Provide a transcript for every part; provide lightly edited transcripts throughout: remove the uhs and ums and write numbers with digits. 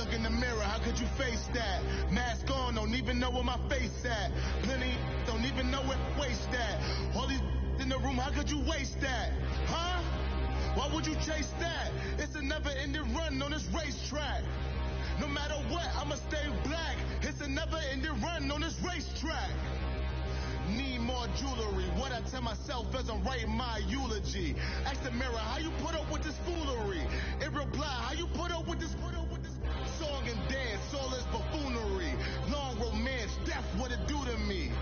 look in the mirror, how could you face that? Mask on, don't even know where my face at. Plenty don't even know where waste at. All these in the room, how could you waste that? Huh? Why would you chase that? It's a never-ending run on this racetrack. No matter what, I'ma stay black. It's a never-ending run on this racetrack. Need more jewelry. What I tell myself as I'm writing my eulogy. Ask the mirror, how you put up with this foolery? It reply, how you put up with this song and dance, soulless buffoonery. Long romance, that's what it do to me.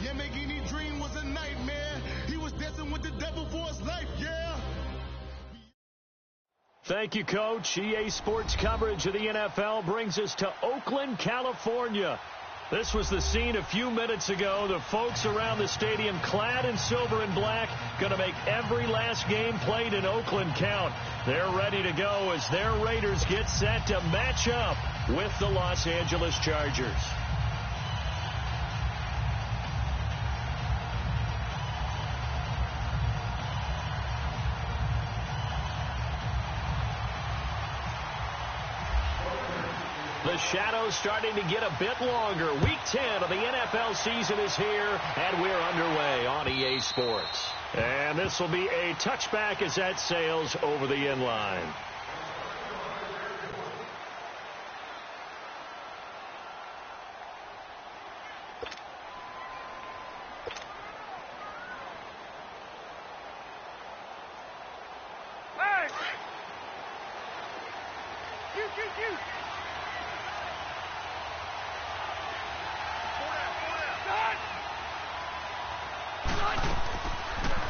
Yamagini dream was a nightmare. He was dancing with the devil for his life, yeah. Thank you, Coach. EA Sports coverage of the NFL brings us to Oakland, California. This was the scene a few minutes ago. The folks around the stadium clad in silver and black going to make every last game played in Oakland count. They're ready to go as their Raiders get set to match up with the Los Angeles Chargers. The shadows starting to get a bit longer. Week 10 of the NFL season is here, and we're underway on EA Sports. And this will be a touchback as that sails over the end line.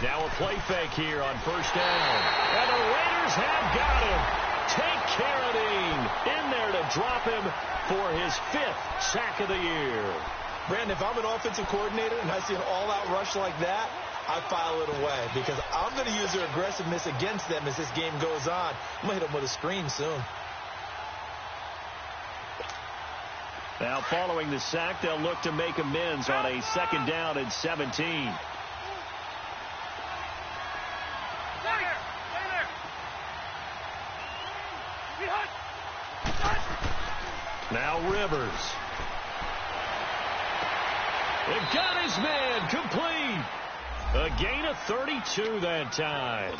Now a play fake here on first down. And the Raiders have got him. Take Carradine in there to drop him for his 5th sack of the year. Brandon, if I'm an offensive coordinator and I see an all-out rush like that, I file it away because I'm going to use their aggressiveness against them as this game goes on. I'm going to hit them with a screen soon. Now following the sack, they'll look to make amends on a 2nd down and 17. Now Rivers. They've got his man complete. A gain of 32 that time.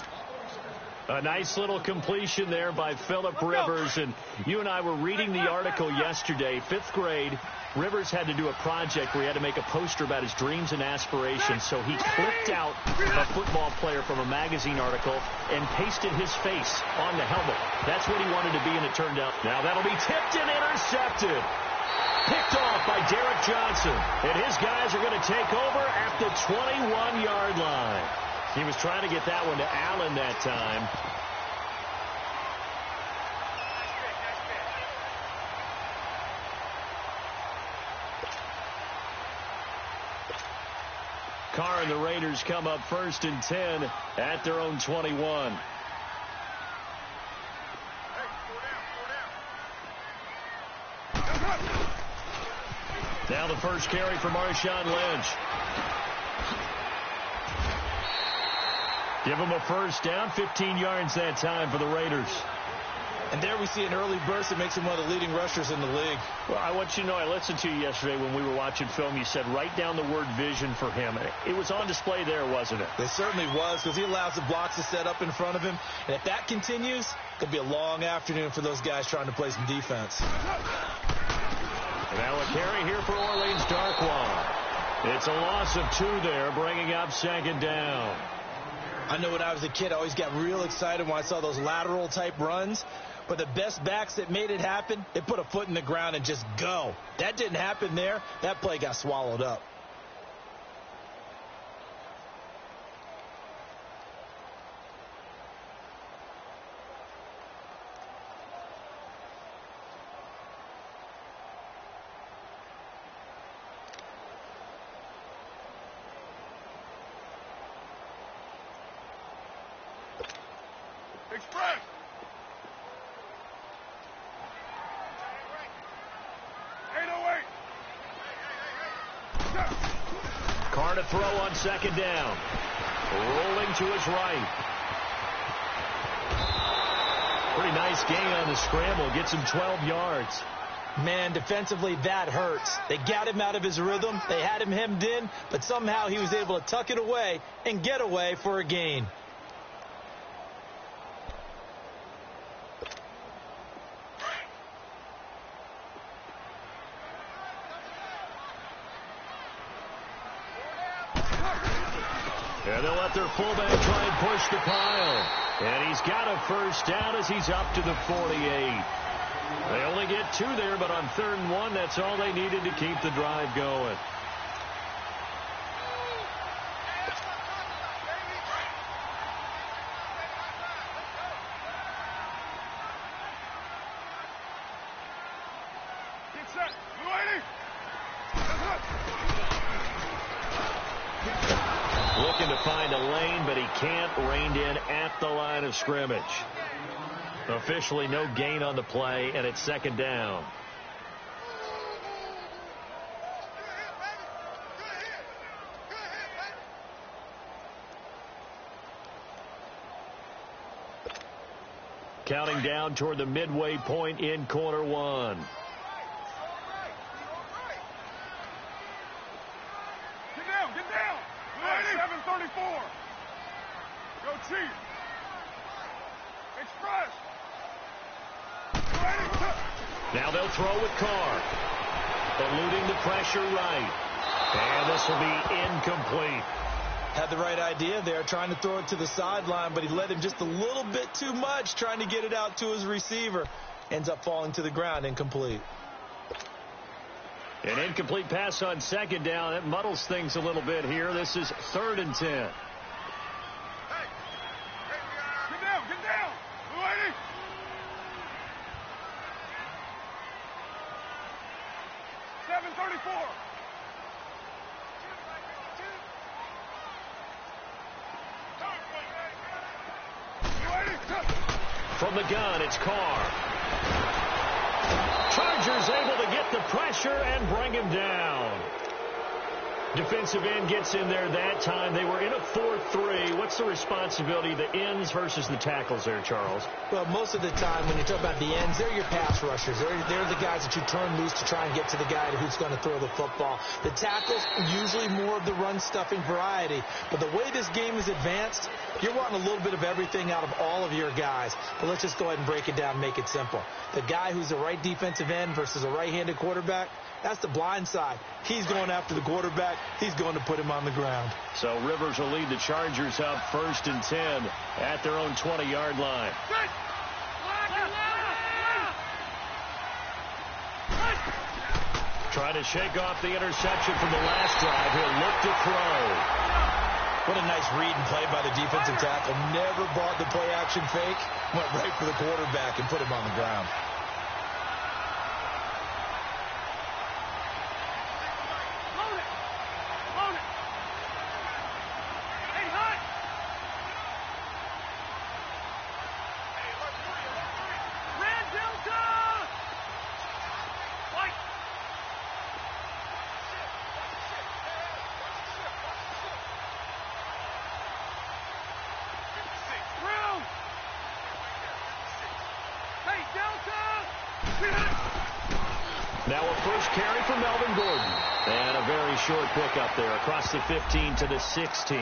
A nice little completion there by Phillip Rivers. And you and I were reading the article yesterday, 5th grade. Rivers had to do a project where he had to make a poster about his dreams and aspirations. So he clipped out a football player from a magazine article and pasted his face on the helmet. That's what he wanted to be, and it turned out. Now that'll be tipped and intercepted. Picked off by Derek Johnson. And his guys are going to take over at the 21-yard line. He was trying to get that one to Allen that time. Carr and the Raiders come up 1st and 10 at their own 21. Now the first carry for Marshawn Lynch. Give him a first down, 15 yards that time for the Raiders. And there we see an early burst that makes him one of the leading rushers in the league. Well, I want you to know, I listened to you yesterday when we were watching film. You said write down the word vision for him. It was on display there, wasn't it? It certainly was, because he allows the blocks to set up in front of him. And if that continues, it'll be a long afternoon for those guys trying to play some defense. Now a carry here for Orleans Darkwa. It's a loss of 2 there, bringing up 2nd down. I know when I was a kid, I always got real excited when I saw those lateral-type runs. But the best backs that made it happen, they put a foot in the ground and just go. That didn't happen there. That play got swallowed up. Express! Carr to throw on 2nd down. Rolling to his right. Pretty nice gain on the scramble. Gets him 12 yards. Man, defensively, that hurts. They got him out of his rhythm. They had him hemmed in, but somehow he was able to tuck it away and get away for a gain. And they'll let their fullback try and push the pile. And he's got a first down as he's up to the 48. They only get 2 there, but on 3rd and 1, that's all they needed to keep the drive going. Looking to find a lane, but he can't. Reined in at the line of scrimmage. Officially no gain on the play, and it's 2nd down. Counting down toward the midway point in quarter 1. Get down. 734. Go Chief. Express. Now they'll throw with Carr. Eluding the pressure right. And this will be incomplete. Had the right idea there, trying to throw it to the sideline, but he let him just a little bit too much, trying to get it out to his receiver. Ends up falling to the ground, incomplete. An incomplete pass on 2nd down. It muddles things a little bit here. This is 3rd and 10. Get down. 734. From the gun, it's Carr. Chargers able to get the pressure and bring him down. Defensive end gets in there that time. They were in a 4-3. What's the responsibility of the ends versus the tackles there, Charles? Well, most of the time when you talk about the ends, they're your pass rushers. They're the guys that you turn loose to try and get to the guy who's going to throw the football. The tackles, usually more of the run-stuffing variety. But the way this game is advanced, you're wanting a little bit of everything out of all of your guys. But let's just go ahead and break it down and make it simple. The guy who's a right defensive end versus a right-handed quarterback, that's the blind side. He's going after the quarterback. He's going to put him on the ground. So Rivers will lead the Chargers up 1st and 10 at their own 20-yard line. Trying to shake off the interception from the last drive. He'll look to throw. What a nice read and play by the defensive tackle. Never bought the play-action fake. Went right for the quarterback and put him on the ground. Now a first carry for Melvin Gordon. And a very short pickup there across the 15 to the 16.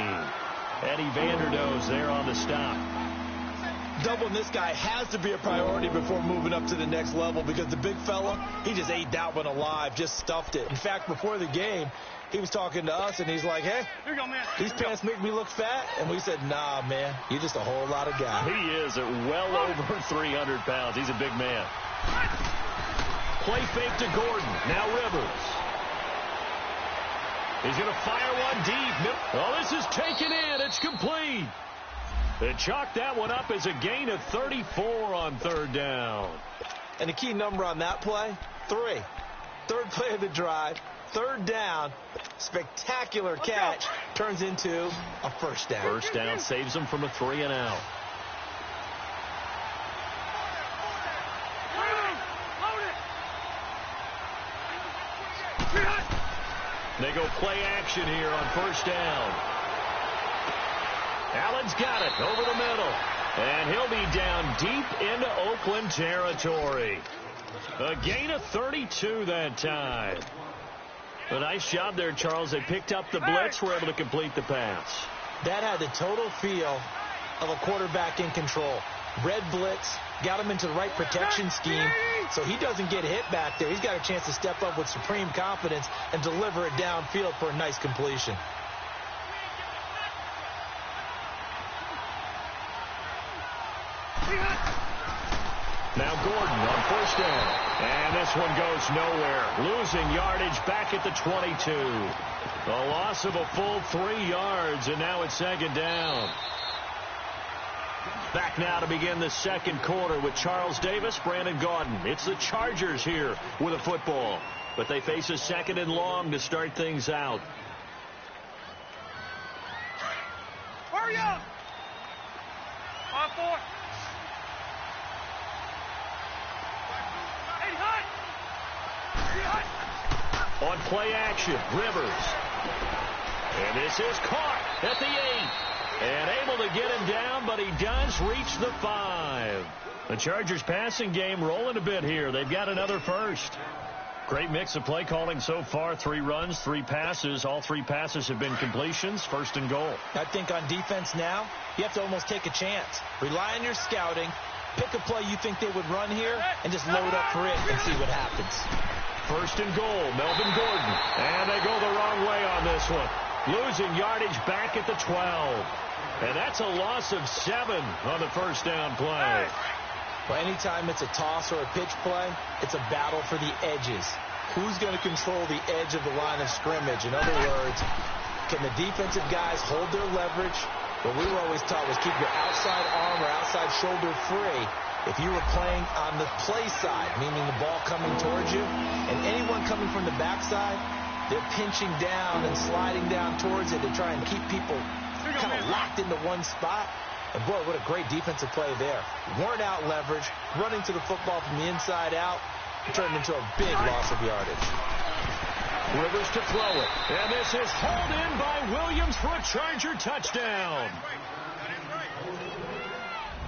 Eddie Vanderdoes there on the stop. Doubling this guy has to be a priority before moving up to the next level because the big fella, he just ate that one alive, just stuffed it. In fact, before the game, he was talking to us, and he's like, hey, Here you go, man. these pants make me look fat. And we said, nah, man, you're just a whole lot of guy. He is at well over 300 pounds. He's a big man. Play fake to Gordon. Now Rivers. He's going to fire one deep. Oh, this is taken in. It's complete. They chalked that one up as a gain of 34 on 3rd down. And the key number on that play, 3. 3rd play of the drive, 3rd down, spectacular catch, turns into a first down. First down saves them from a 3-and-out. They go play action here on 1st down. Allen's got it over the middle. And he'll be down deep into Oakland territory. A gain of 32 that time. A nice job there, Charles. They picked up the blitz, were able to complete the pass. That had the total feel of a quarterback in control. Red blitz, got him into the right protection scheme, so he doesn't get hit back there. He's got a chance to step up with supreme confidence and deliver it downfield for a nice completion. Now Gordon on first down. And this one goes nowhere. Losing yardage back at the 22. A loss of a full 3 yards, and now it's second down. Back now to begin the second quarter with Charles Davis, Brandon Gaudin. It's the Chargers here with a football, but they face a second and long to start things out. Hurry up! 5-4. On play action, Rivers. And this is caught at the 8. And able to get him down, but he does reach the 5. The Chargers passing game rolling a bit here. They've got another first. Great mix of play calling so far. 3 runs, 3 passes. All 3 passes have been completions. First and goal. I think on defense now, you have to almost take a chance. Rely on your scouting. Pick a play you think they would run here and just load up for it and see what happens. First and goal, Melvin Gordon. And they go the wrong way on this one. Losing yardage back at the 12. And that's a loss of 7 on the first down play. Well, anytime it's a toss or a pitch play, it's a battle for the edges. Who's going to control the edge of the line of scrimmage? In other words, can the defensive guys hold their leverage? What we were always taught was keep your outside arm or outside shoulder free if you were playing on the play side, meaning the ball coming towards you, and anyone coming from the backside, they're pinching down and sliding down towards it to try and keep people kind of locked into one spot. And boy, what a great defensive play there. Weren't out leverage, running to the football from the inside out, turned into a big loss of yardage. Rivers to throw it. And this is hauled in by Williams for a Charger touchdown.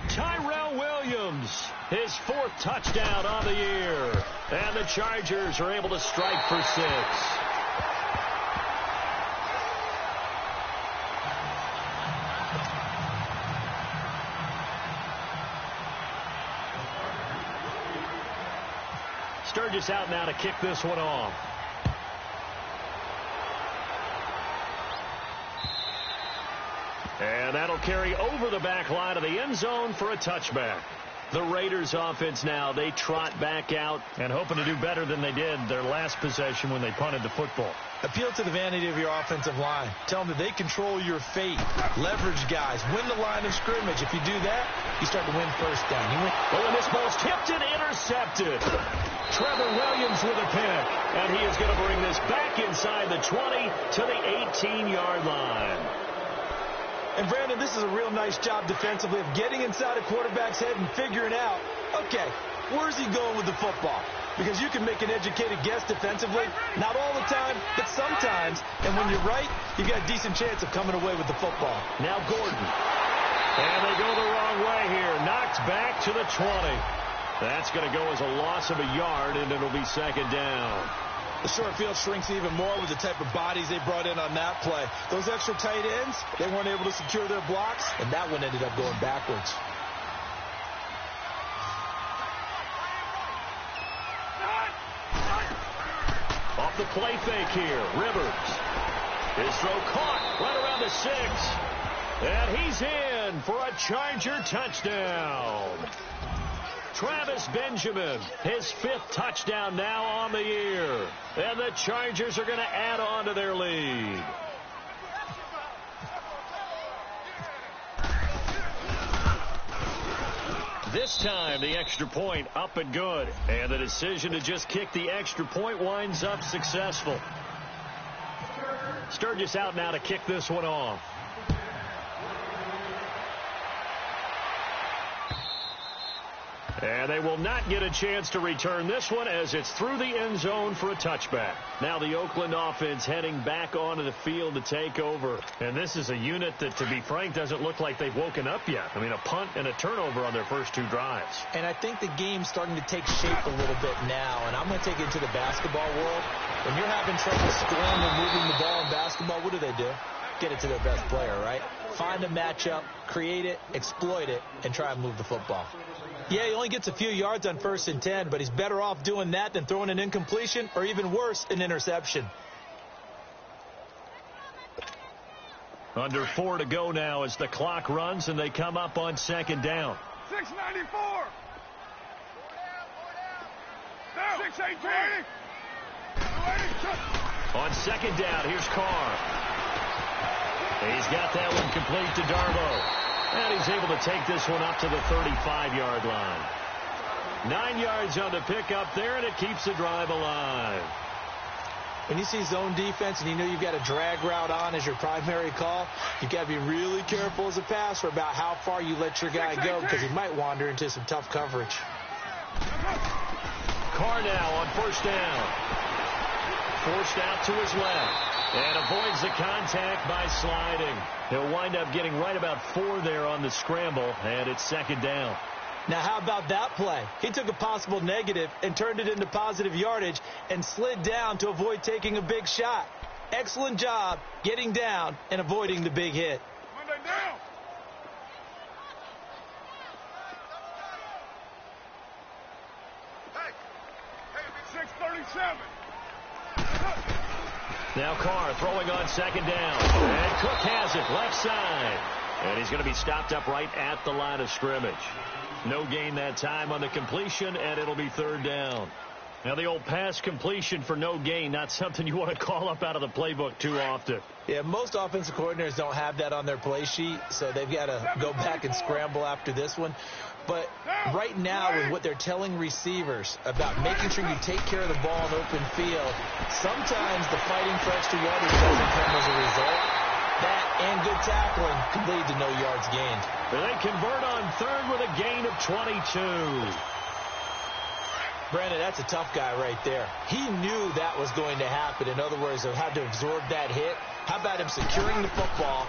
Tyrell Williams, his 4th touchdown on the year. And the Chargers are able to strike for 6. Sturgis out now to kick this one off. And that'll carry over the back line of the end zone for a touchback. The Raiders offense now, they trot back out and hoping to do better than they did their last possession when they punted the football. Appeal to the vanity of your offensive line. Tell them that they control your fate. Leverage guys. Win the line of scrimmage. If you do that, you start to win first down. And this ball's tipped and intercepted. Trevor Williams with a pick. And he is going to bring this back inside the 20 to the 18-yard line. And, Brandon, this is a real nice job defensively of getting inside a quarterback's head and figuring out, okay, where's he going with the football? Because you can make an educated guess defensively. Not all the time, but sometimes. And when you're right, you've got a decent chance of coming away with the football. Now Gordon. And they go the wrong way here. Knocked back to the 20. That's going to go as a loss of a yard, and it'll be second down. The short field shrinks even more with the type of bodies they brought in on that play. Those extra tight ends, they weren't able to secure their blocks, and that one ended up going backwards. Off the play fake here, Rivers. His throw caught right around the 6. And he's in for a Charger touchdown. Travis Benjamin, his 5th touchdown now on the year. And the Chargers are going to add on to their lead. This time, the extra point up and good. And the decision to just kick the extra point winds up successful. Sturgis out now to kick this one off. And they will not get a chance to return this one as it's through the end zone for a touchback. Now the Oakland offense heading back onto the field to take over. And this is a unit that, to be frank, doesn't look like they've woken up yet. I mean, a punt and a turnover on their first two drives. And I think the game's starting to take shape a little bit now. And I'm going to take it into the basketball world. When you're having trouble scoring or moving the ball in basketball, what do? Get it to their best player, right? Find a matchup, create it, exploit it, and try and move the football. Yeah, he only gets a few yards on 1st and 10, but he's better off doing that than throwing an incompletion or, even worse, an interception. Under 4 to go now as the clock runs and they come up on 2nd down. 694. 618. On 2nd down, here's Carr. He's got that one complete to Darbo. And he's able to take this one up to the 35-yard line. 9 yards on the pickup there, and it keeps the drive alive. When you see zone defense and you know you've got a drag route on as your primary call, you've got to be really careful as a passer about how far you let your guy go because he might wander into some tough coverage. Carr now on 1st down. Forced out to his left. And avoids the contact by sliding. He'll wind up getting right about 4 there on the scramble, and it's 2nd down. Now, how about that play? He took a possible negative and turned it into positive yardage and slid down to avoid taking a big shot. Excellent job getting down and avoiding the big hit. Monday down. Hey, 637. Now Carr throwing on 2nd down. And Cook has it left side. And he's going to be stopped up right at the line of scrimmage. No gain that time on the completion, and it'll be 3rd down. Now the old pass completion for no gain, not something you want to call up out of the playbook too often. Yeah, most offensive coordinators don't have that on their play sheet, so they've got to go back and scramble after this one. But right now, with what they're telling receivers about making sure you take care of the ball in open field, sometimes the fighting for extra yardage doesn't come as a result. That and good tackling could lead to no yards gained. They convert on 3rd with a gain of 22. Brandon, that's a tough guy right there. He knew that was going to happen. In other words, he had to absorb that hit. How about him securing the football,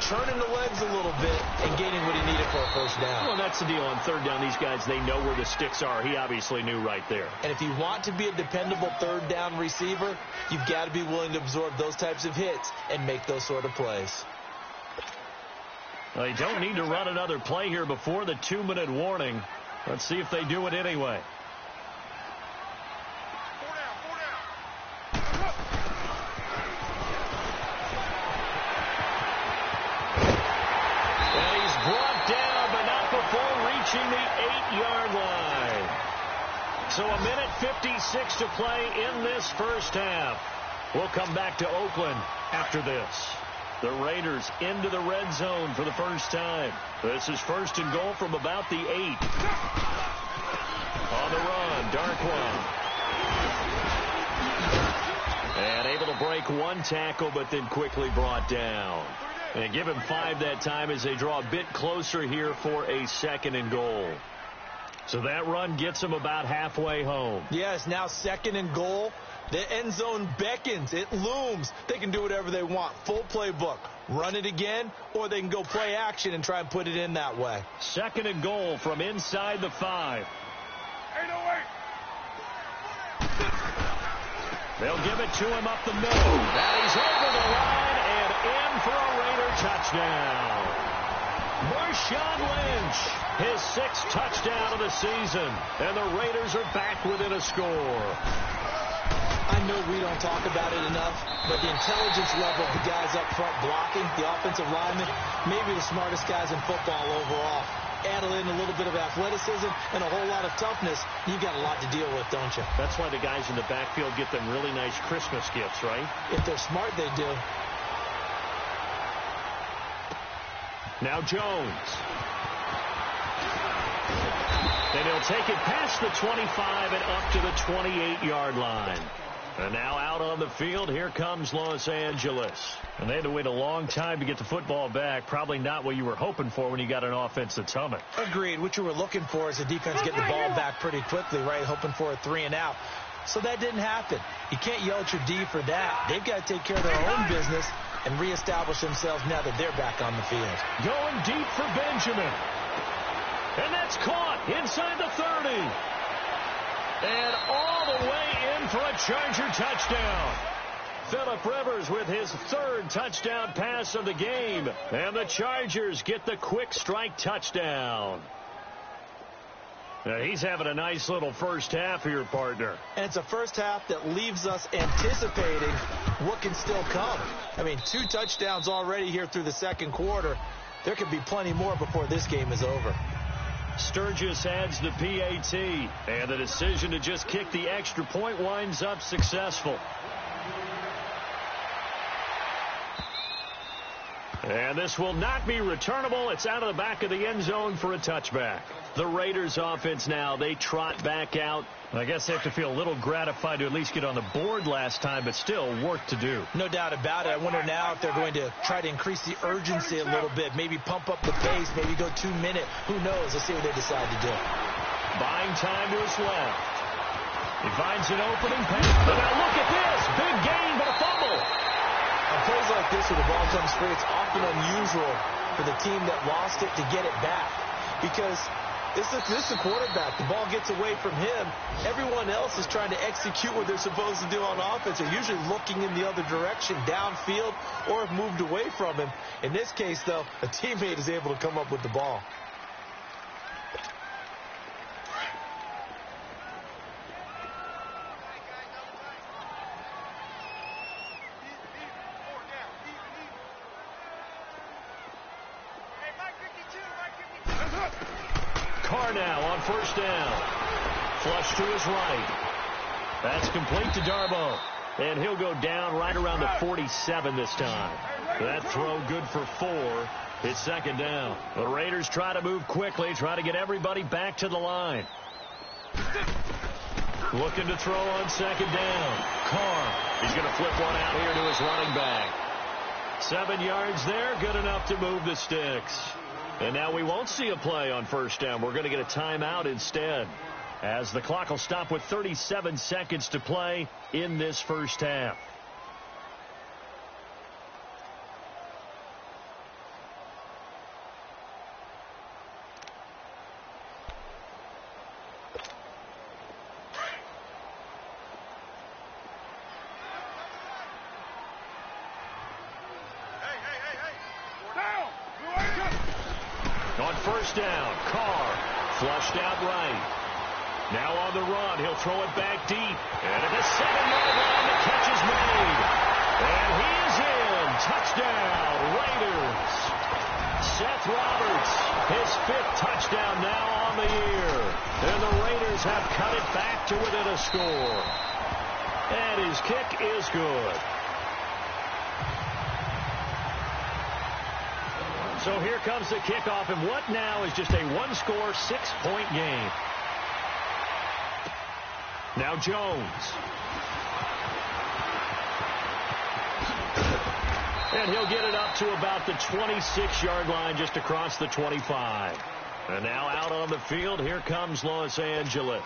turning the legs a little bit, and gaining what he needed for a 1st down? Well, that's the deal. On 3rd down, these guys, they know where the sticks are. He obviously knew right there. And if you want to be a dependable 3rd down receiver, you've got to be willing to absorb those types of hits and make those sort of plays. Well, they don't need to run another play here before the 2-minute warning. Let's see if they do it anyway. Reaching the 8-yard line. So a minute 56 to play in this 1st half. We'll come back to Oakland after this. The Raiders into the red zone for the first time. This is 1st and goal from about the 8. On the run, Darkwa. And able to break 1 tackle, but then quickly brought down. And give him 5 that time as they draw a bit closer here for a 2nd and goal. So that run gets him about halfway home. Yes, now 2nd and goal. The end zone beckons. It looms. They can do whatever they want. Full playbook. Run it again, or they can go play action and try and put it in that way. 2nd and goal from inside the 5. 808. They'll give it to him up the middle. And he's over the line and in for a Raider touchdown. Marshawn Lynch, his 6th touchdown of the season. And the Raiders are back within a score. I know we don't talk about it enough, but the intelligence level of the guys up front blocking, the offensive linemen, maybe the smartest guys in football overall. Add in a little bit of athleticism and a whole lot of toughness, you've got a lot to deal with, don't you? That's why the guys in the backfield get them really nice Christmas gifts, right? If they're smart, they do. Now Jones. Then he'll take it past the 25 and up to the 28-yard line. And now out on the field, here comes Los Angeles. And they had to wait a long time to get the football back. Probably not what you were hoping for when you got an offense that's humming. Agreed. What you were looking for is the defense getting the ball back pretty quickly, right? Hoping for a 3 and out. So that didn't happen. You can't yell at your D for that. They've got to take care of their own business and reestablish themselves now that they're back on the field. Going deep for Benjamin. And that's caught inside the 30. And all the way in for a Charger touchdown. Phillip Rivers with his 3rd touchdown pass of the game. And the Chargers get the quick strike touchdown. Now he's having a nice little first half here, partner. And it's a first half that leaves us anticipating what can still come. I mean, 2 touchdowns already here through the second quarter. There could be plenty more before this game is over. Sturgis adds the PAT, and the decision to just kick the extra point winds up successful. And this will not be returnable. It's out of the back of the end zone for a touchback. The Raiders offense now, they trot back out. I guess they have to feel a little gratified to at least get on the board last time, but still work to do. No doubt about it. I wonder now if they're going to try to increase the urgency a little bit, maybe pump up the pace, maybe go 2-minute. Who knows? Let's see what they decide to do. Buying time to his left. He finds an opening pass. But now look at this. Big gain, but a fumble. On plays like this where the ball comes free, it's often unusual for the team that lost it to get it back. Because this is the quarterback. The ball gets away from him. Everyone else is trying to execute what they're supposed to do on offense. They're usually looking in the other direction, downfield, or have moved away from him. In this case, though, a teammate is able to come up with the ball. Now on first down. Flush to his right. That's complete to Darbo. And he'll go down right around the 47 this time. That throw good for 4. It's second down. The Raiders try to move quickly, try to get everybody back to the line. Looking to throw on second down. Carr. He's going to flip one out here to his running back. 7 yards there, good enough to move the sticks. And now we won't see a play on first down. We're going to get a timeout instead, as the clock will stop with 37 seconds to play in this first half. On first down, Carr flushed out right. Now on the run, he'll throw it back deep. And at the 7-yard line, the catch is made. And he is in. Touchdown, Raiders. Seth Roberts, his 5th touchdown now on the year. And the Raiders have cut it back to within a score. And his kick is good. So here comes the kickoff, and what now is just a 1-score, 6-point game. Now Jones. And he'll get it up to about the 26-yard line, just across the 25. And now out on the field, here comes Los Angeles.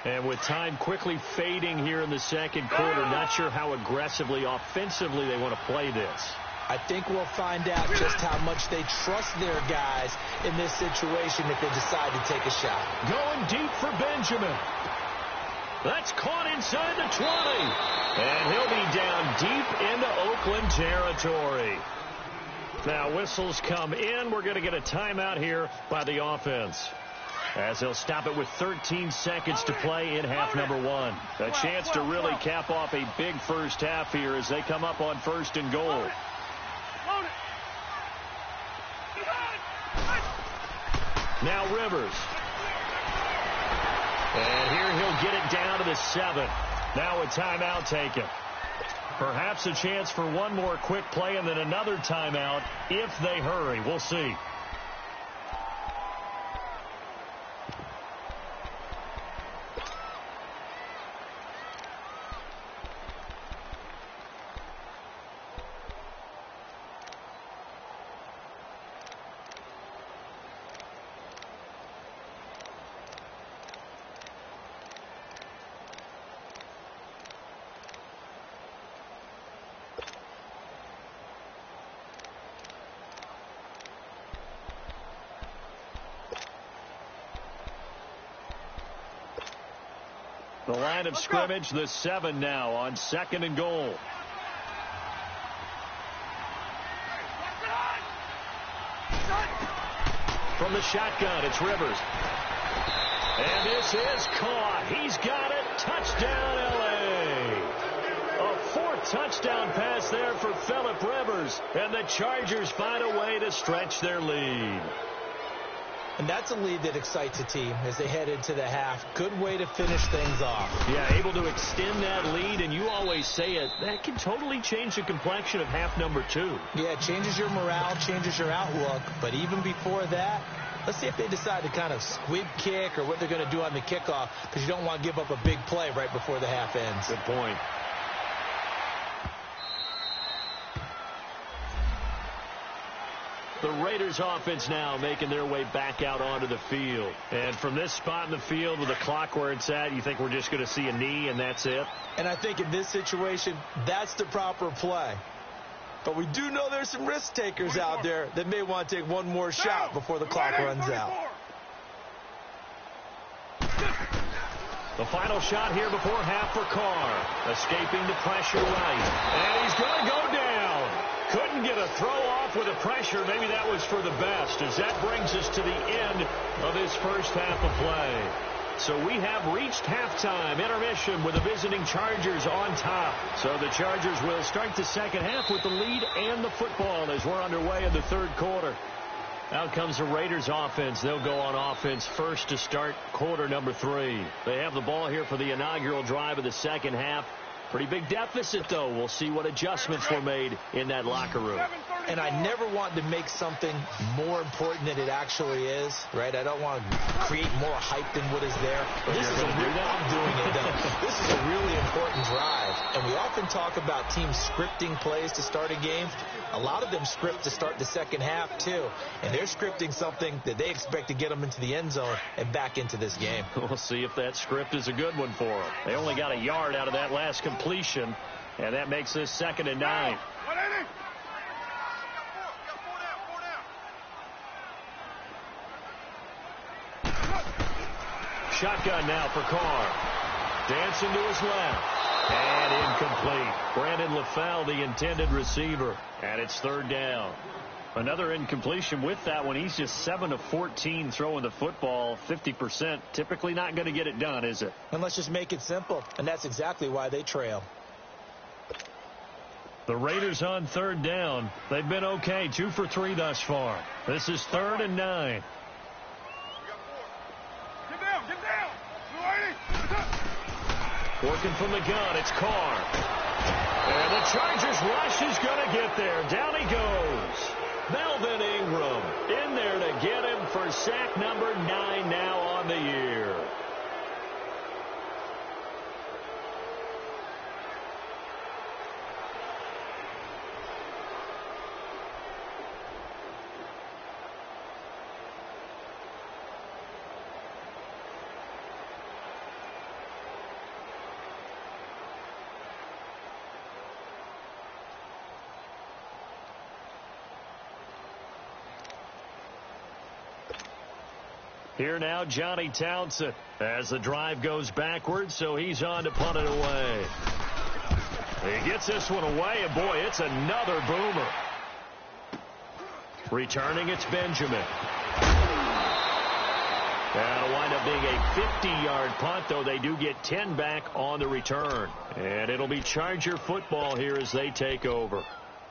And with time quickly fading here in the second quarter, not sure how aggressively, offensively they want to play this. I think we'll find out just how much they trust their guys in this situation if they decide to take a shot. Going deep for Benjamin. That's caught inside the 20. And he'll be down deep into Oakland territory. Now whistles come in. We're going to get a timeout here by the offense, as they'll stop it with 13 seconds to play in half number 1. A chance to really cap off a big first half here as they come up on 1st and goal. Now Rivers. And here he'll get it down to the 7. Now a timeout taken. Perhaps a chance for one more quick play and then another timeout if they hurry. We'll see. The line of scrimmage, the 7 now on 2nd and goal. From the shotgun, it's Rivers. And this is caught. He's got it. Touchdown, L.A. A 4th touchdown pass there for Phillip Rivers. And the Chargers find a way to stretch their lead. And that's a lead that excites a team as they head into the half. Good way to finish things off. Yeah, able to extend that lead, and you always say it, that can totally change the complexion of half number 2. Yeah, it changes your morale, changes your outlook. But even before that, let's see if they decide to kind of squib kick or what they're going to do on the kickoff, because you don't want to give up a big play right before the half ends. Good point. The Raiders offense now making their way back out onto the field. And from this spot in the field with the clock where it's at, you think we're just going to see a knee and that's it? And I think in this situation, that's the proper play. But we do know there's some risk takers out there that may want to take one more shot before the clock runs out. The final shot here before half for Carr. Escaping the pressure right. And he's going to go down. Couldn't get a throw off with the pressure. Maybe that was for the best, as that brings us to the end of this first half of play. So we have reached halftime, intermission with the visiting Chargers on top. So the Chargers will start the second half with the lead and the football as we're underway in the third quarter. Out comes the Raiders offense. They'll go on offense first to start quarter number 3. They have the ball here for the inaugural drive of the second half. Pretty big deficit, though. We'll see what adjustments were made in that locker room. And I never want to make something more important than it actually is, right? I don't want to create more hype than what is there. This is I'm doing it, though. This is a really important drive. And we often talk about teams scripting plays to start a game. A lot of them script to start the second half, too. And they're scripting something that they expect to get them into the end zone and back into this game. We'll see if that script is a good one for them. They only got a yard out of that last completion, and that makes this 2nd and 9. Shotgun now for Carr. Dancing to his left. And incomplete. Brandon LaFell, the intended receiver. And it's 3rd down. Another incompletion with that one. He's just 7 of 14 throwing the football. 50%. Typically not going to get it done, is it? And let's just make it simple. And that's exactly why they trail. The Raiders on 3rd down. They've been okay. 2 for 3 thus far. This is 3rd and 9. Get down. Working from the gun, it's Carr. And the Chargers rush is going to get there. Down he goes. Melvin Ingram in there to get him for sack number 9 now on the year. Here now, Johnny Townsend, as the drive goes backwards, so he's on to punt it away. He gets this one away, and boy, it's another boomer. Returning, it's Benjamin. That'll wind up being a 50-yard punt, though they do get 10 back on the return. And it'll be Charger football here as they take over.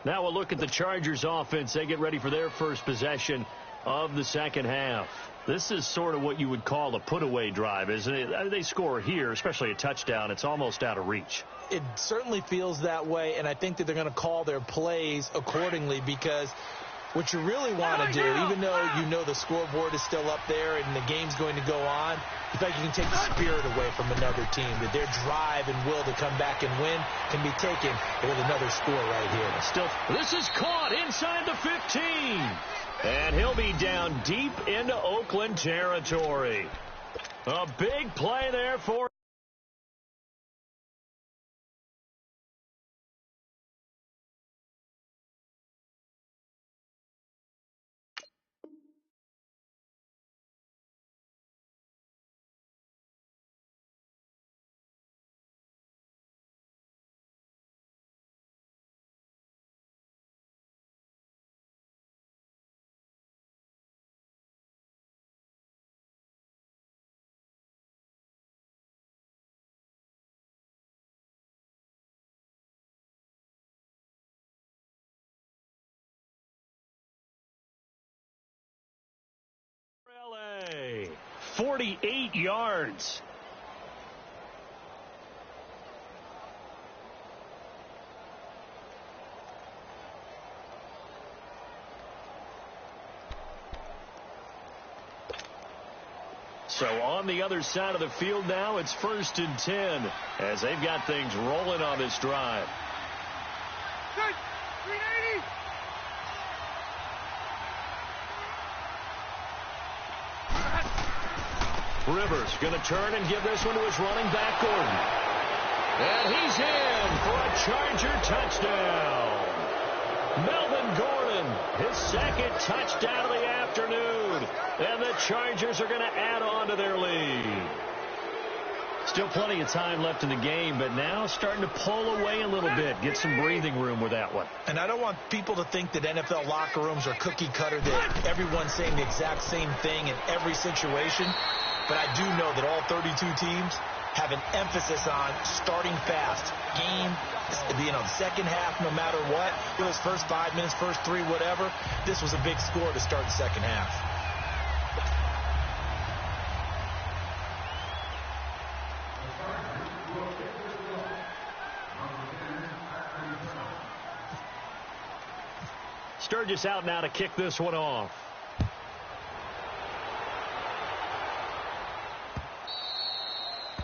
Now we'll look at the Chargers offense. They get ready for their first possession of the second half. This is sort of what you would call a put-away drive, isn't it? They score here, especially a touchdown. It's almost out of reach. It certainly feels that way, and I think that they're going to call their plays accordingly, because what you really want to do, even though you know the scoreboard is still up there and the game's going to go on, you think you can take the spirit away from another team, that their drive and will to come back and win can be taken with another score right here. Still, this is caught inside the 15. And he'll be down deep into Oakland territory. A big play there for 48 yards. So on the other side of the field now, it's 1st and 10 as they've got things rolling on this drive. 380. Rivers going to turn and give this one to his running back, Gordon. And he's in for a Charger touchdown. Melvin Gordon, his second touchdown of the afternoon. And the Chargers are going to add on to their lead. Still plenty of time left in the game, but now starting to pull away a little bit. Get some breathing room with that one. And I don't want people to think that NFL locker rooms are cookie cutter, that everyone's saying the exact same thing in every situation. But I do know that all 32 teams have an emphasis on starting fast. Game, second half, no matter what. It was first 5 minutes, first 3, whatever. This was a big score to start the second half. Sturgis out now to kick this one off.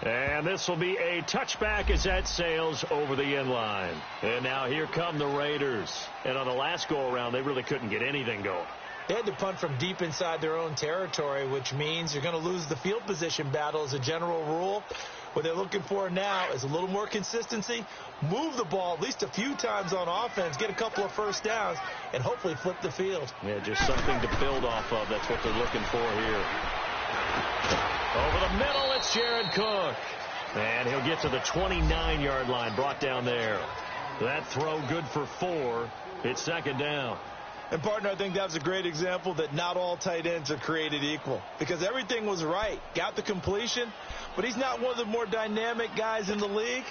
And this will be a touchback as that sails over the end line. And now here come the Raiders. And on the last go-around, they really couldn't get anything going. They had to punt from deep inside their own territory, which means you're going to lose the field position battle as a general rule. What they're looking for now is a little more consistency, move the ball at least a few times on offense, get a couple of first downs, and hopefully flip the field. Yeah, just something to build off of. That's what they're looking for here. Over the middle, it's Jared Cook. And he'll get to the 29-yard line, brought down there. That throw good for 4. It's second down. And, partner, I think that was a great example that not all tight ends are created equal. Because everything was right. Got the completion, but he's not one of the more dynamic guys in the league.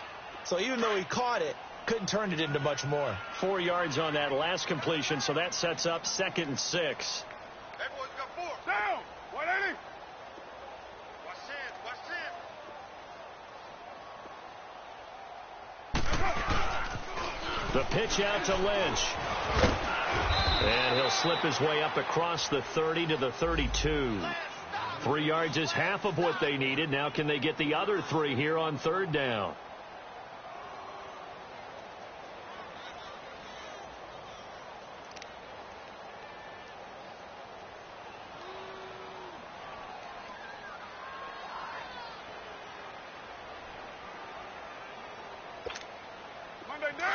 So even though he caught it, couldn't turn it into much more. 4 yards on that last completion, so that sets up 2nd and 6. That boy's got 4. Down. 180. The pitch out to Lynch. And he'll slip his way up across the 30 to the 32. 3 yards is half of what they needed. Now can they get the other 3 here on 3rd down?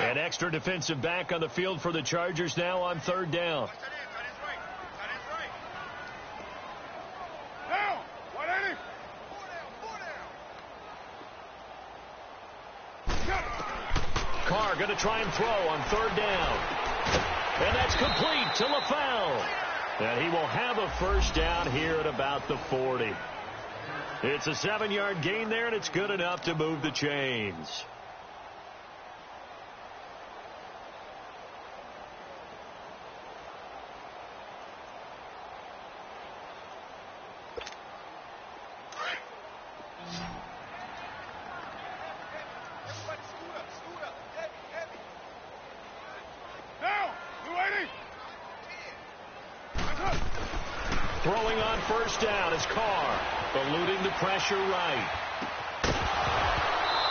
An extra defensive back on the field for the Chargers now on 3rd down. Down. 180. Carr going to try and throw on 3rd down. And that's complete to LaFell. And he will have a first down here at about the 40. It's a 7-yard gain there, and it's good enough to move the chains. Throwing on first down is Carr, eluding the pressure right.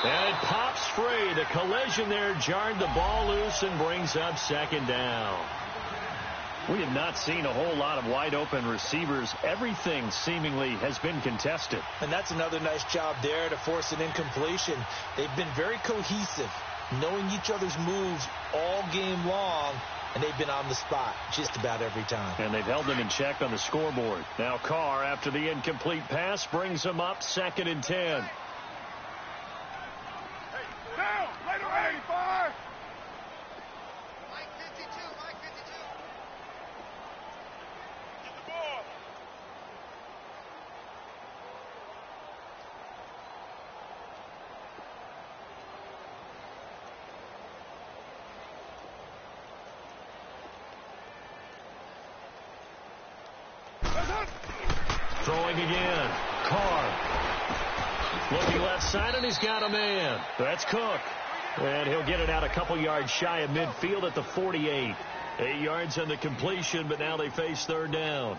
And it pops free. The collision there jarred the ball loose and brings up 2nd down. We have not seen a whole lot of wide-open receivers. Everything seemingly has been contested. And that's another nice job there to force an incompletion. They've been very cohesive, knowing each other's moves all game long. And they've been on the spot just about every time. And they've held them in check on the scoreboard. Now Carr, after the incomplete pass, brings them up 2nd and 10. Hey, down. Later 85. Mike 52. Mike 52. Get the ball. Throwing again. Carr. Looking left side, and he's got a man. That's Cook. And he'll get it out a couple yards shy of midfield at the 48. 8 yards on the completion, but now they face third down.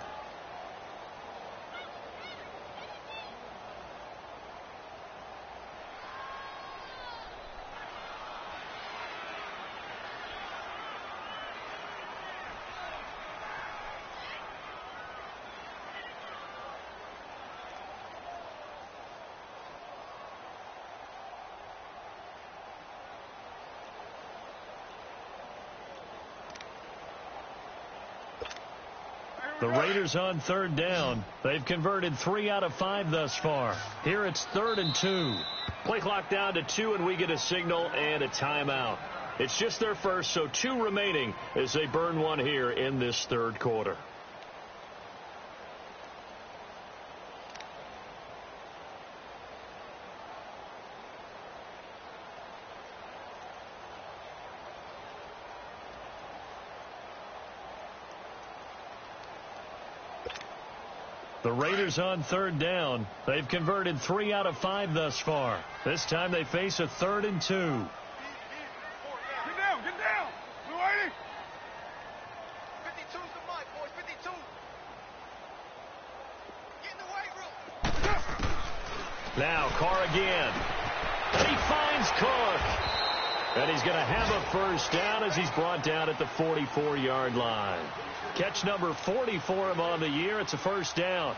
The Raiders on third down. They've converted 3 out of 5 thus far. Here it's 3rd and 2. Play clock down to 2, and we get a signal and a timeout. It's just their first, so 2 remaining as they burn one here in this third quarter. The Raiders on third down. They've converted 3 out of 5 thus far. This time they face a 3rd and 2. Get down, get down. Blue 80. 52's the mic, boys, 52. Get in the weight room. Now Carr again. And he finds Cook. And he's going to have a first down as he's brought down at the 44-yard line. Catch number 40 for him on the year. It's a first down.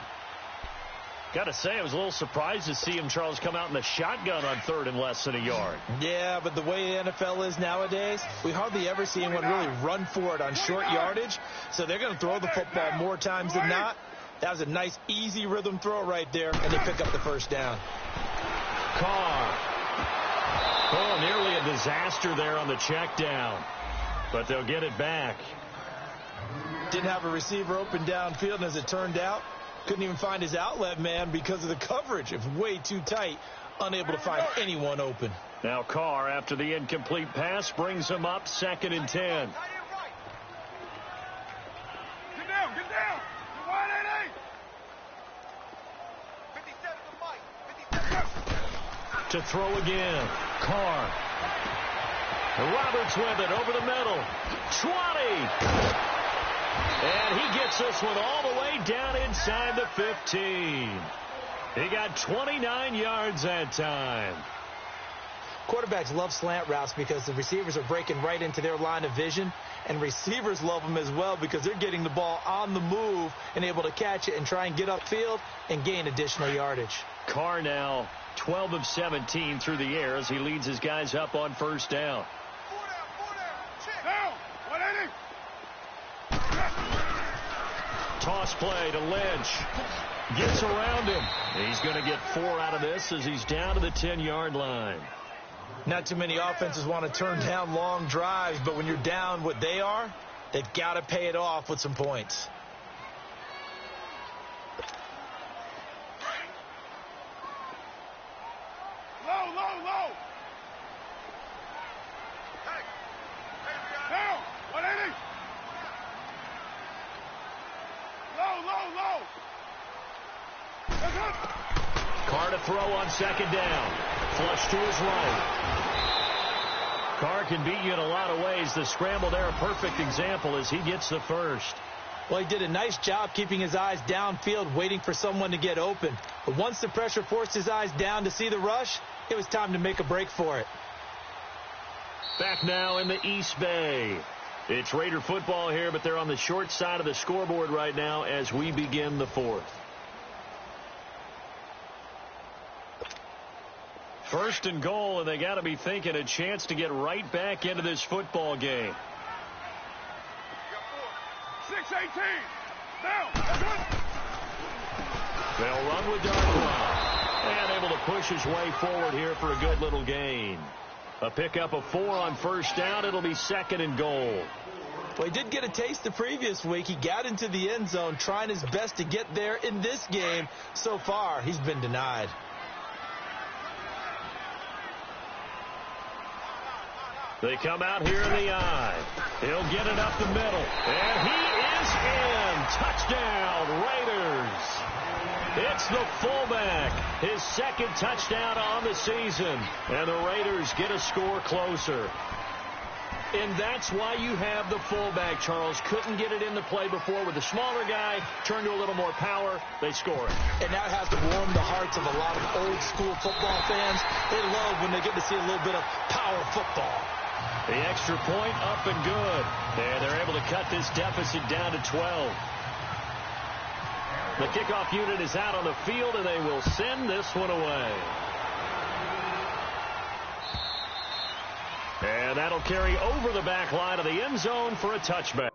Got to say, I was a little surprised to see him, Charles, come out in the shotgun on 3rd and less than a yard. Yeah, but the way the NFL is nowadays, we hardly ever see anyone really run for it on short yardage. So they're going to throw the football more times than not. That was a nice, easy rhythm throw right there, and they pick up the first down. Carr. Oh, nearly a disaster there on the check down. But they'll get it back. Didn't have a receiver open downfield, and as it turned out, couldn't even find his outlet man because of the coverage. It was way too tight, unable to find anyone open. Now Carr, after the incomplete pass, brings him up 2nd and 10. Get down, get down. You're wide 87 the mic. 57. To throw again. Carr. Roberts with it over the middle. 20. And he gets this one all the way down inside the 15. He got 29 yards that time. Quarterbacks love slant routes because the receivers are breaking right into their line of vision, and receivers love them as well because they're getting the ball on the move and able to catch it and try and get upfield and gain additional yardage. Carr now 12 of 17 through the air as he leads his guys up on first down. Down, 180. Toss play to Lynch. Gets around him. He's going to get 4 out of this as he's down to the 10-yard line. Not too many offenses want to turn down long drives, but when you're down what they are, they've got to pay it off with some points. Low, low, low. Down, 180. Low, low, low. That's it. Carr to throw on 2nd down. Flush to his right. Carr can beat you in a lot of ways. The scramble there, a perfect example as he gets the first. Well, he did a nice job keeping his eyes downfield, waiting for someone to get open. But once the pressure forced his eyes down to see the rush, it was time to make a break for it. Back now in the East Bay. It's Raider football here, but they're on the short side of the scoreboard right now as we begin the 4th. First and goal, and they got to be thinking a chance to get right back into this football game. 6-18. Down. That's it. They'll run with Darkwa. And able to push his way forward here for a good little gain. A pickup of 4 on first down. It'll be 2nd and goal. Well, he did get a taste the previous week. He got into the end zone trying his best to get there in this game. So far, he's been denied. They come out here in the eye. He'll get it up the middle. And he is in. Touchdown, Raiders. It's the fullback, his second touchdown on the season, and the Raiders get a score closer. And that's why you have the fullback, Charles. Couldn't get it into play before with the smaller guy. Turned to a little more power. They score it. And that has to warm the hearts of a lot of old-school football fans. They love when they get to see a little bit of power football. The extra point up and good. And they're able to cut this deficit down to 12. The kickoff unit is out on the field, and they will send this one away. And that'll carry over the back line of the end zone for a touchback.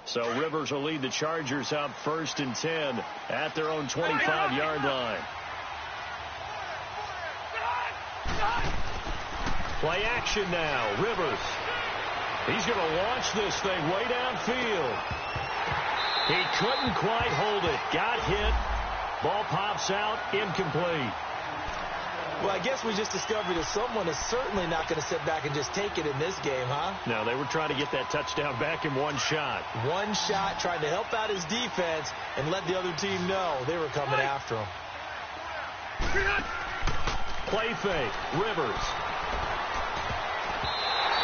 So Rivers will lead the Chargers out 1st and 10 at their own 25-yard line. Play action now. Rivers. He's going to launch this thing way downfield. He couldn't quite hold it. Got hit. Ball pops out. Incomplete. Well, I guess we just discovered that someone is certainly not going to sit back and just take it in this game, huh? No, they were trying to get that touchdown back in one shot. One shot, trying to help out his defense and let the other team know they were coming after him. Play fake. Rivers.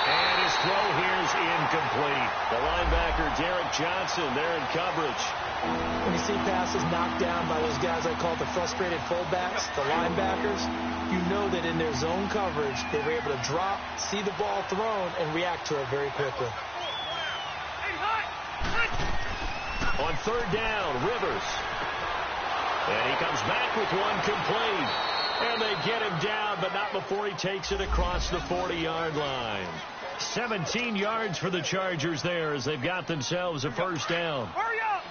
And his throw here is incomplete. The linebacker, Derek Johnson, there in coverage. When you see passes knocked down by those guys I call the frustrated fullbacks, the linebackers, you know that in their zone coverage, they were able to drop, see the ball thrown, and react to it very quickly. On 3rd down, Rivers. And he comes back with one complete. And they get him down, but not before he takes it across the 40-yard line. 17 yards for the Chargers there as they've got themselves a 1st down. Hurry up!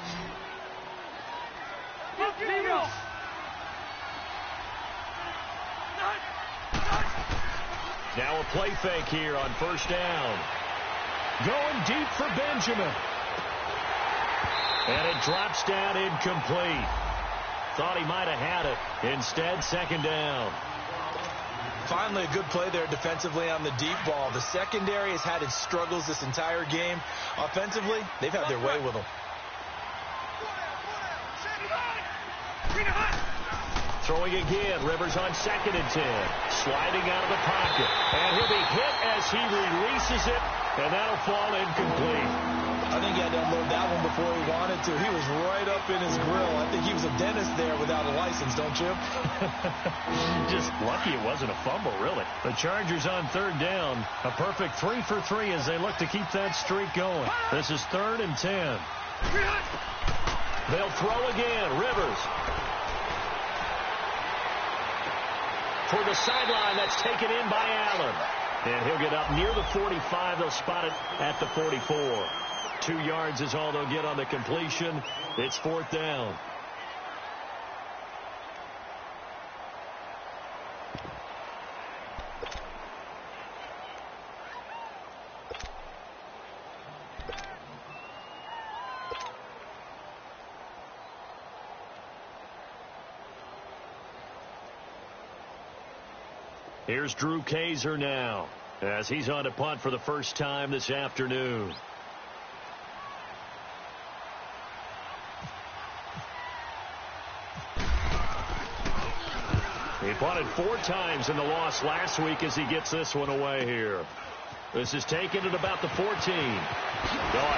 Now a play fake here on 1st down. Going deep for Benjamin. And it drops down incomplete. Thought he might have had it. Instead, 2nd down. Finally, a good play there defensively on the deep ball. The secondary has had its struggles this entire game. Offensively, they've had their way with them. Throwing again. Rivers on 2nd and 10. Sliding out of the pocket. And he'll be hit as he releases it. And that'll fall incomplete. I think he had to unload that one before he wanted to. He was right up in his grill. I think he was a dentist there without a license, don't you? Just lucky it wasn't a fumble, really. The Chargers on 3rd down. A perfect 3 for 3 as they look to keep that streak going. This is 3rd and 10. They'll throw again. Rivers. For the sideline, that's taken in by Allen. And he'll get up near the 45. They'll spot it at the 44. 2 yards is all they'll get on the completion. It's 4th down. Here's Drew Kaiser now as he's on to punt for the first time this afternoon. He punted 4 times in the loss last week as he gets this one away here. This is taken at about the 14. Oh, a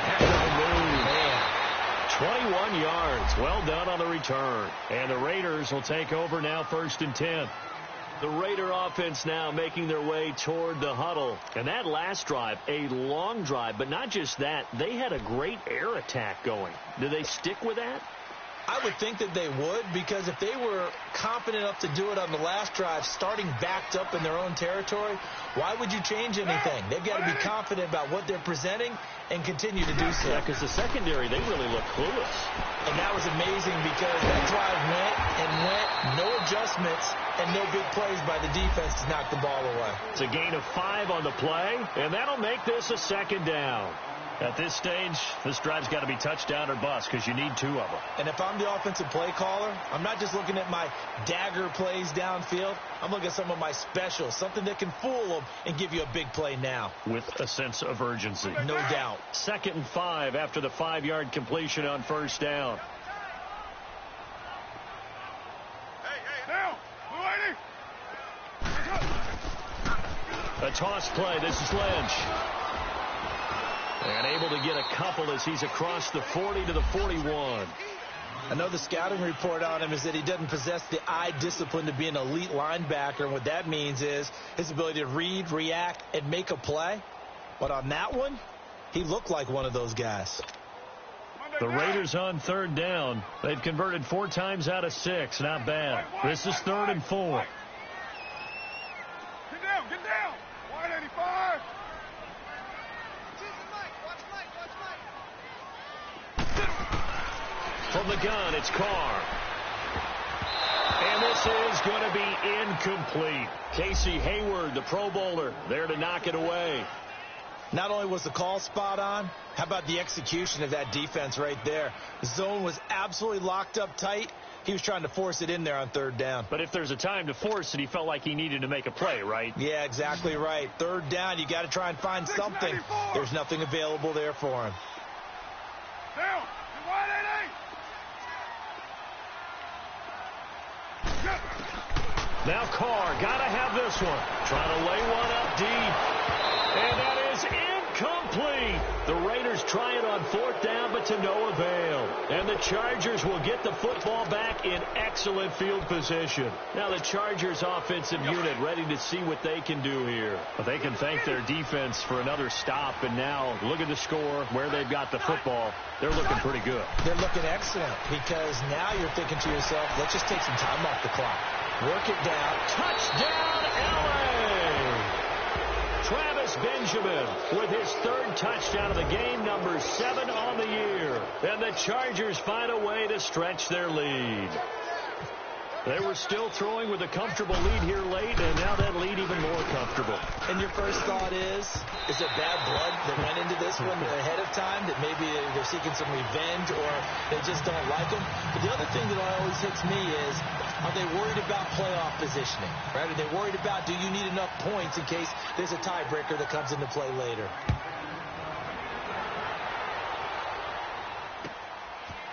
heck of a move. 21 yards. Well done on the return. And the Raiders will take over now 1st and 10. The Raider offense now making their way toward the huddle. And that last drive, a long drive, but not just that. They had a great air attack going. Do they stick with that? I would think that they would, because if they were confident enough to do it on the last drive, starting backed up in their own territory, why would you change anything? They've got to be confident about what they're presenting and continue to do so. Yeah, because the secondary, they really look clueless. And that was amazing because that drive went and went, no adjustments, and no big plays by the defense to knock the ball away. It's a gain of 5 on the play, and that'll make this a 2nd down. At this stage, this drive's got to be touchdown or bust because you need 2 of them. And if I'm the offensive play caller, I'm not just looking at my dagger plays downfield. I'm looking at some of my specials, something that can fool them and give you a big play now. With a sense of urgency. No doubt. 2nd and 5 after the 5-yard completion on 1st down. Down. A toss play. This is Lynch. And able to get a couple as he's across the 40 to the 41. I know the scouting report on him is that he doesn't possess the eye discipline to be an elite linebacker. And what that means is his ability to read, react, and make a play. But on that one, he looked like one of those guys. The Raiders on 3rd down. They've converted 4 times out of 6. Not bad. This is 3rd and 4. Get down. 185. From the gun, it's Carr. And this is going to be incomplete. Casey Hayward, the Pro Bowler, there to knock it away. Not only was the call spot on, how about the execution of that defense right there? The zone was absolutely locked up tight. He was trying to force it in there on 3rd down. But if there's a time to force it, he felt like he needed to make a play, right? Yeah, exactly right. 3rd down, you got to try and find something. There's nothing available there for him. Down. 180. Now Carr, gotta have this one. Trying to lay one up deep. And that is incomplete. The Raiders try it on 4th down, but to no avail. And the Chargers will get the football back in excellent field position. Now the Chargers offensive unit ready to see what they can do here. But they can thank their defense for another stop. And now look at the score, where they've got the football. They're looking pretty good. They're looking excellent because now you're thinking to yourself, let's just take some time off the clock. Work it down. Touchdown, L.A. Travis Benjamin with his 3rd touchdown of the game, number 7 on the year. And the Chargers find a way to stretch their lead. They were still throwing with a comfortable lead here late, and now that lead even more comfortable. And your first thought is it bad blood that went into this one ahead of time, that maybe they're seeking some revenge or they just don't like them? But the other thing that always hits me is, are they worried about playoff positioning? Right? Are they worried about, do you need enough points in case there's a tiebreaker that comes into play later?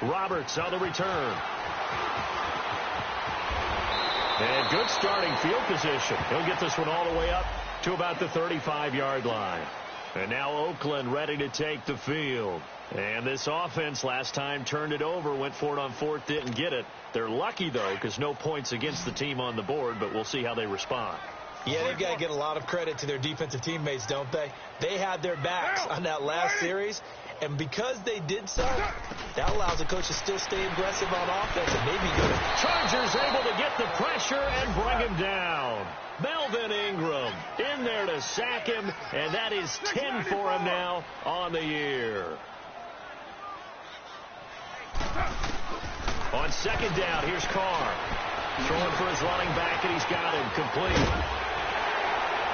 Roberts on the return. And good starting field position. He'll get this one all the way up to about the 35-yard line. And now Oakland ready to take the field. And this offense last time turned it over, went for it on 4th, didn't get it. They're lucky, though, because no points against the team on the board, but we'll see how they respond. Yeah, they've got to get a lot of credit to their defensive teammates, don't they? They had their backs on that last series, and because they did so, that allows the coach to still stay aggressive on offense and maybe go. Chargers able to get the pressure and bring him down. Melvin Ingram in there to sack him, and that is 10 for him now on the year. On 2nd down, here's Carr. Throwing for his running back, and he's got him complete.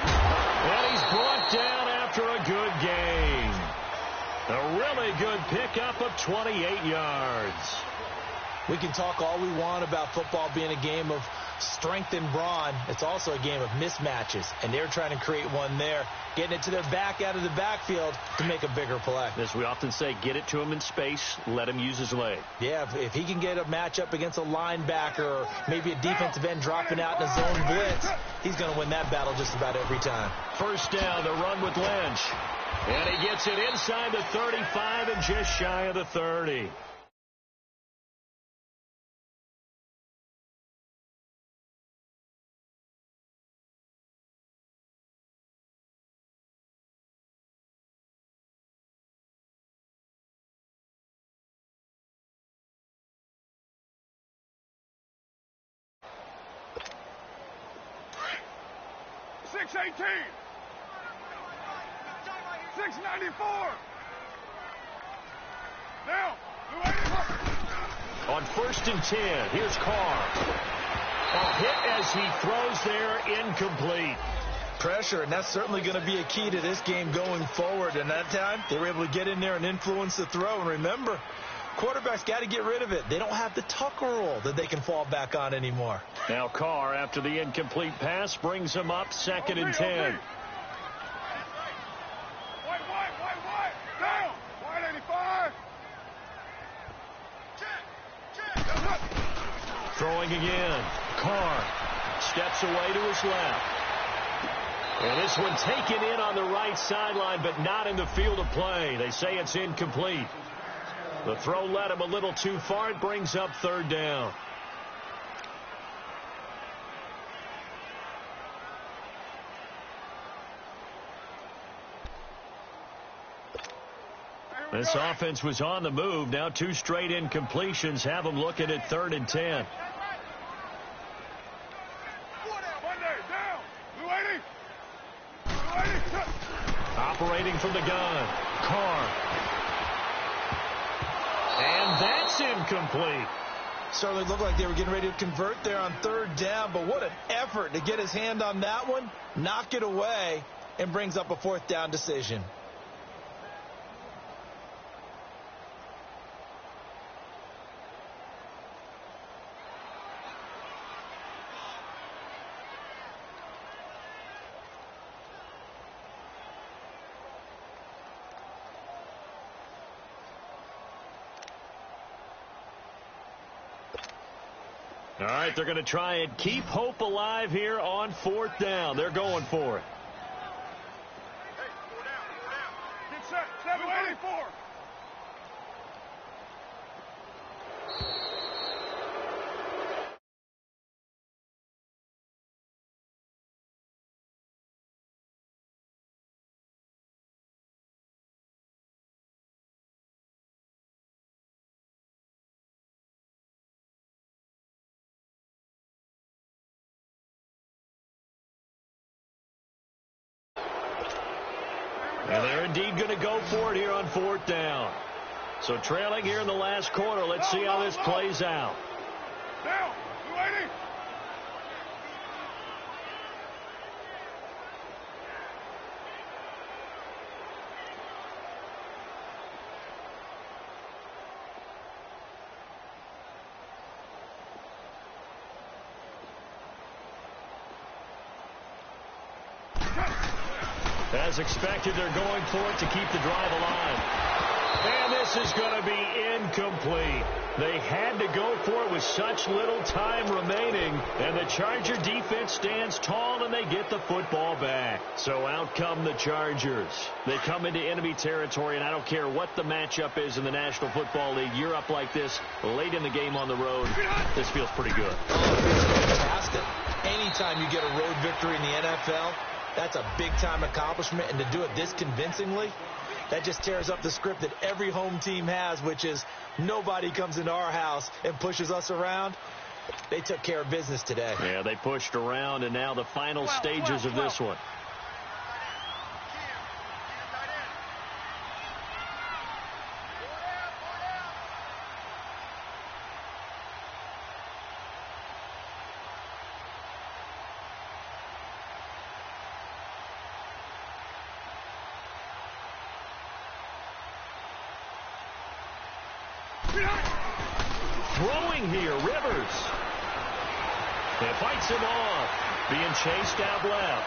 And he's brought down after a good gain. A really good pickup of 28 yards. We can talk all we want about football being a game of strength and brawn. It's also a game of mismatches, and they're trying to create one there, getting it to their back out of the backfield to make a bigger play. As we often say, get it to him in space, let him use his leg. Yeah, if he can get a matchup against a linebacker or maybe a defensive end dropping out in a zone blitz, he's going to win that battle just about every time. First down, the run with Lynch. And he gets it inside the 35 and just shy of the 30. $6.18. $6.94. Now, on 1st and 10, here's Carr. A hit as he throws there, incomplete. Pressure, and that's certainly going to be a key to this game going forward. And that time, they were able to get in there and influence the throw. And remember, quarterbacks got to get rid of it. They don't have the Tucker rule that they can fall back on anymore. Now Carr, after the incomplete pass, brings him up 2nd and 10. Down. Wide 85. Throwing again. Carr steps away to his left. And this one taken in on the right sideline, but not in the field of play. They say it's incomplete. The throw led him a little too far. It brings up 3rd down. This offense was on the move. Now 2 straight incompletions have them looking at 3rd and 10. Operating from the gun. Carr. And that's incomplete. Certainly looked like they were getting ready to convert there on 3rd down, but what an effort to get his hand on that one, knock it away, and brings up a 4th down decision. All right, they're going to try and keep hope alive here on 4th down. They're going for it. Hey, 4 down. Get set. 784. And they're indeed going to go for it here on 4th down. So trailing here in the last quarter. Let's see how this plays out. Down. 280. As expected, they're going for it to keep the drive alive. And this is going to be incomplete. They had to go for it with such little time remaining. And the Charger defense stands tall, and they get the football back. So out come the Chargers. They come into enemy territory, and I don't care what the matchup is in the National Football League. You're up like this late in the game on the road. This feels pretty good. Fantastic. Anytime you get a road victory in the NFL, that's a big-time accomplishment, and to do it this convincingly, that just tears up the script that every home team has, which is nobody comes into our house and pushes us around. They took care of business today. Yeah, they pushed around, and now the final stages of this one. Throwing here, Rivers. And fights him off. Being chased out left.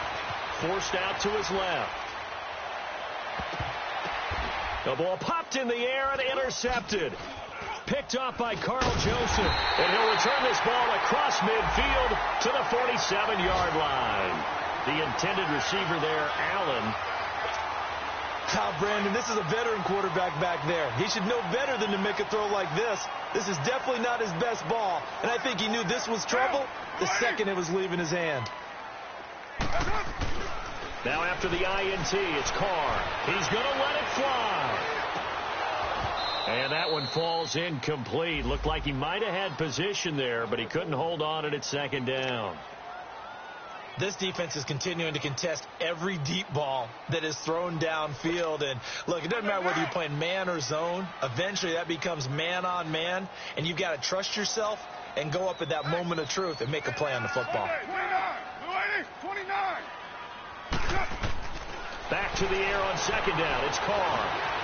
Forced out to his left. The ball popped in the air and intercepted. Picked off by Carl Joseph. And he'll return this ball across midfield to the 47-yard line. The intended receiver there, Allen. Brandon, this is a veteran quarterback back there. He should know better than to make a throw like this. This is definitely not his best ball. And I think he knew this was trouble the second it was leaving his hand. Now after the INT, it's Carr. He's going to let it fly. And that one falls incomplete. Looked like he might have had position there, but he couldn't hold on at second down. This defense is continuing to contest every deep ball that is thrown downfield. And, look, it doesn't matter whether you're playing man or zone. Eventually that becomes man-on-man, and you've got to trust yourself and go up at that moment of truth and make a play on the football. 29. Back to the air on second down. It's Carr.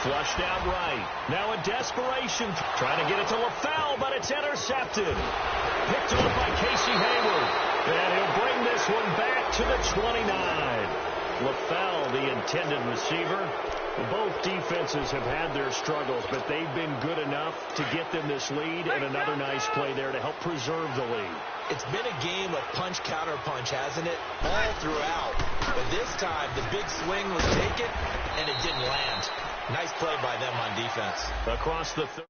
Flushed out right. Now in desperation, trying to get it to LaFell, but it's intercepted. Picked off by Casey Hayward. And he'll bring this one back to the 29. LaFell, the intended receiver. Both defenses have had their struggles, but they've been good enough to get them this lead, and another nice play there to help preserve the lead. It's been a game of punch-counter-punch, hasn't it? All throughout. But this time, the big swing was taken, and it didn't land. Nice play by them on defense. Across the third.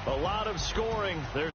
A lot of scoring. There's